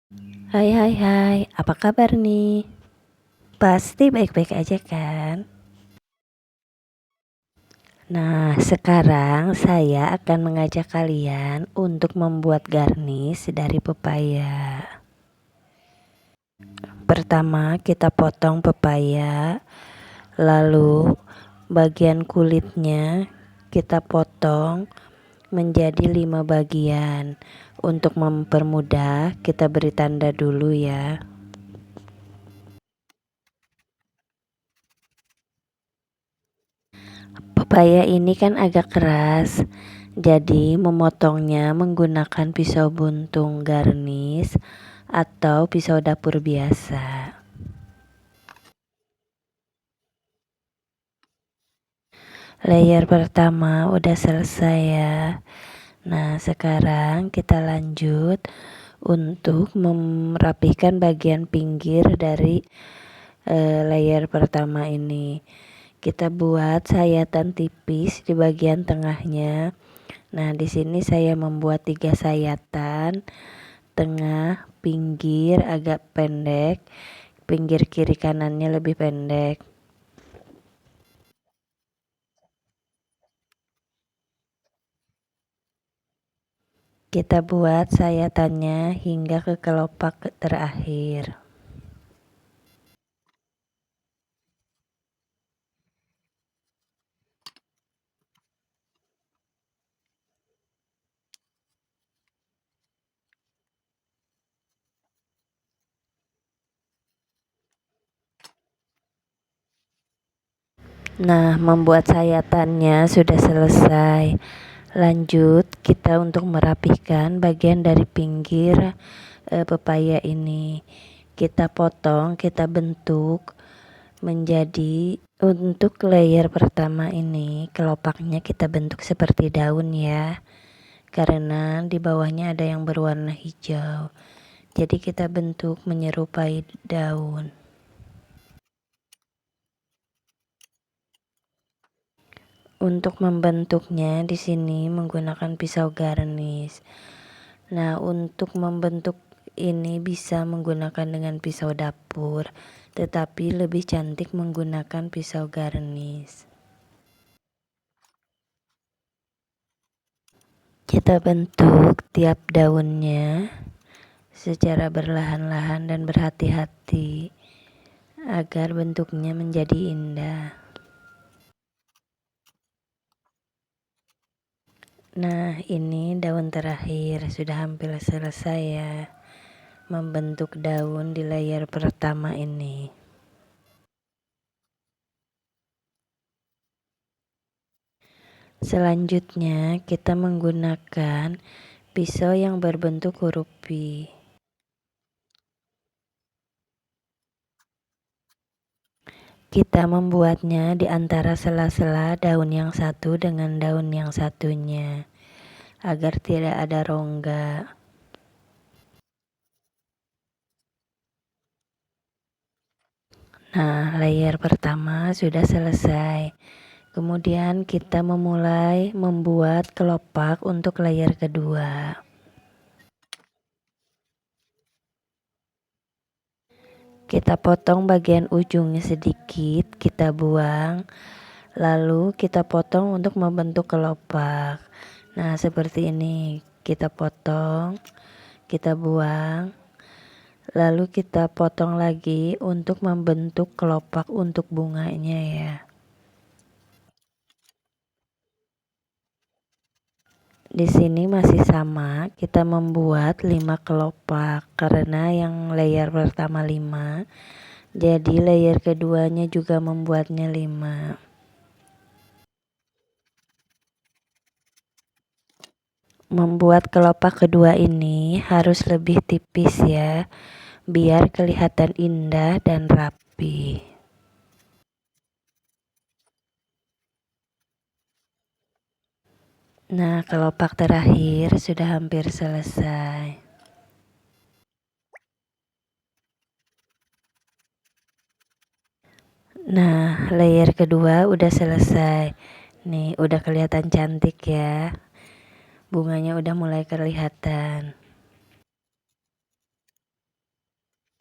Hai hai hai, apa kabar nih? Pasti baik-baik aja kan? Nah, sekarang saya akan mengajak kalian untuk membuat garnish dari pepaya. Pertama, kita potong pepaya, lalu bagian kulitnya kita potong menjadi 5 bagian. Untuk mempermudah, kita beri tanda dulu ya. Pepaya ini kan agak keras, jadi memotongnya menggunakan pisau buntung garnish atau pisau dapur biasa. Layer pertama udah selesai ya. Nah, sekarang kita lanjut untuk merapikan bagian pinggir dari layer pertama ini. Kita buat sayatan tipis di bagian tengahnya. Nah, di sini saya membuat 3 sayatan, tengah, pinggir agak pendek, pinggir kiri kanannya lebih pendek. Kita buat sayatannya hingga ke kelopak terakhir. Nah, membuat sayatannya sudah selesai. Lanjut kita untuk merapikan bagian dari pinggir pepaya ini. Kita potong, kita bentuk menjadi, untuk layer pertama ini kelopaknya kita bentuk seperti daun ya, karena di bawahnya ada yang berwarna hijau, jadi kita bentuk menyerupai daun. Untuk membentuknya di sini menggunakan pisau garnish. Nah, untuk membentuk ini bisa menggunakan dengan pisau dapur, tetapi lebih cantik menggunakan pisau garnish. Kita bentuk tiap daunnya secara berlahan-lahan dan berhati-hati agar bentuknya menjadi indah. Nah, ini daun terakhir sudah hampir selesai ya, membentuk daun di layer pertama ini. Selanjutnya kita menggunakan pisau yang berbentuk huruf V. Kita membuatnya di antara sela-sela daun yang satu dengan daun yang satunya, agar tidak ada rongga. Nah, layer pertama sudah selesai. Kemudian kita memulai membuat kelopak untuk layer kedua. Kita potong bagian ujungnya sedikit, kita buang, lalu kita potong untuk membentuk kelopak. Nah, seperti ini, kita potong, kita buang, lalu kita potong lagi untuk membentuk kelopak untuk bunganya ya. Di sini masih sama, kita membuat 5 kelopak karena yang layer pertama 5, jadi layer keduanya juga membuatnya 5. Membuat kelopak kedua ini harus lebih tipis ya, biar kelihatan indah dan rapi. Nah, kelopak terakhir sudah hampir selesai. Nah, layer kedua udah selesai. Nih, udah kelihatan cantik ya. Bunganya udah mulai kelihatan.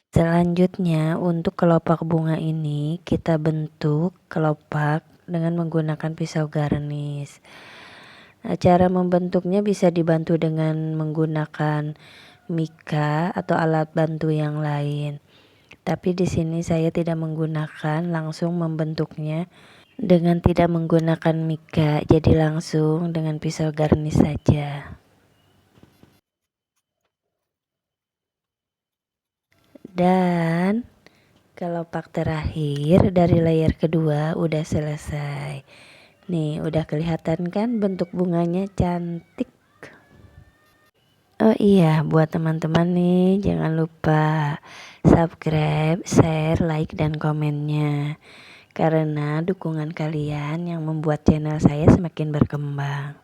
Selanjutnya untuk kelopak bunga ini kita bentuk kelopak dengan menggunakan pisau garnis. Cara membentuknya bisa dibantu dengan menggunakan mika atau alat bantu yang lain. Tapi di sini saya tidak menggunakan, langsung membentuknya dengan tidak menggunakan mika, jadi langsung dengan pisau garnis saja. Dan kelopak terakhir dari layer kedua udah selesai. Nih, udah kelihatan kan bentuk bunganya cantik. Oh iya, buat teman-teman nih jangan lupa subscribe, share, like, dan komennya. Karena dukungan kalian yang membuat channel saya semakin berkembang.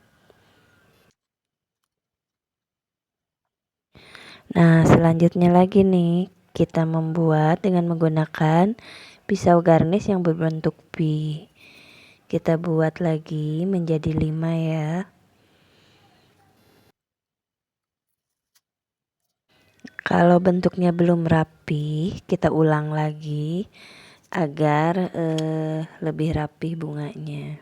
Nah, selanjutnya lagi nih, kita membuat dengan menggunakan pisau garnis yang berbentuk V. Kita buat lagi menjadi 5 ya. Kalau bentuknya belum rapi, kita ulang lagi agar lebih rapi bunganya.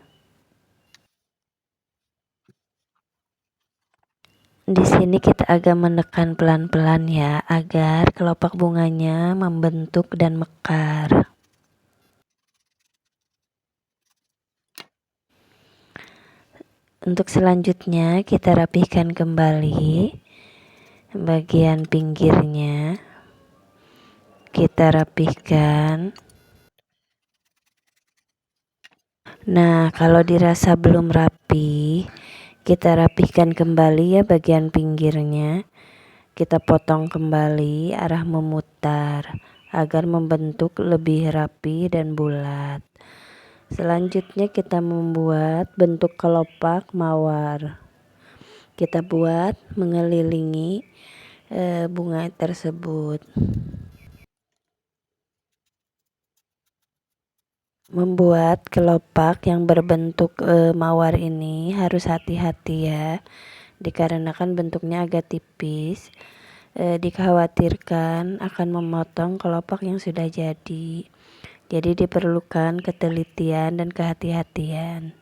Di sini kita agak menekan pelan-pelan ya, agar kelopak bunganya membentuk dan mekar. Untuk selanjutnya kita rapihkan kembali bagian pinggirnya. Kita rapihkan. Nah, kalau dirasa belum rapi, kita rapihkan kembali ya bagian pinggirnya. Kita potong kembali arah memutar agar membentuk lebih rapi dan bulat. Selanjutnya kita membuat bentuk kelopak mawar. Kita buat mengelilingi bunga tersebut. Membuat kelopak yang berbentuk mawar ini harus hati-hati ya, dikarenakan bentuknya agak tipis. Dikhawatirkan akan memotong kelopak yang sudah jadi diperlukan ketelitian dan kehati-hatian.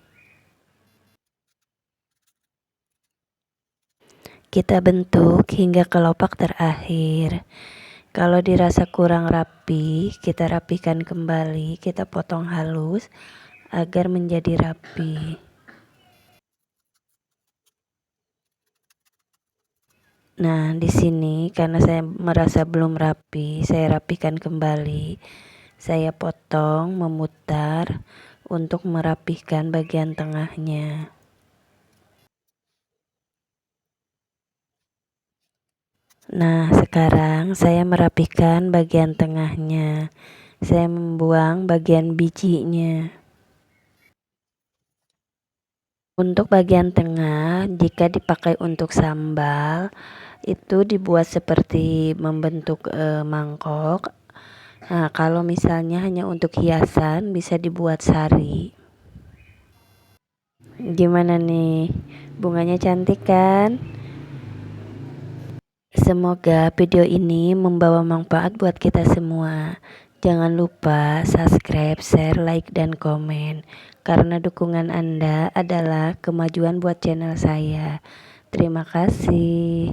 Kita bentuk hingga kelopak terakhir. Kalau dirasa kurang rapi, kita rapihkan kembali, kita potong halus agar menjadi rapi. Nah, di sini karena saya merasa belum rapi, saya rapihkan kembali. Saya potong, memutar untuk merapihkan bagian tengahnya. Nah, sekarang saya merapihkan bagian tengahnya. Saya membuang bagian bijinya. Untuk bagian tengah, jika dipakai untuk sambal, itu dibuat seperti membentuk mangkok. Nah, kalau misalnya hanya untuk hiasan, bisa dibuat sari. Gimana nih? Bunganya cantik kan? Semoga video ini membawa manfaat buat kita semua. Jangan lupa subscribe, share, like, dan komen. Karena dukungan Anda adalah kemajuan buat channel saya. Terima kasih.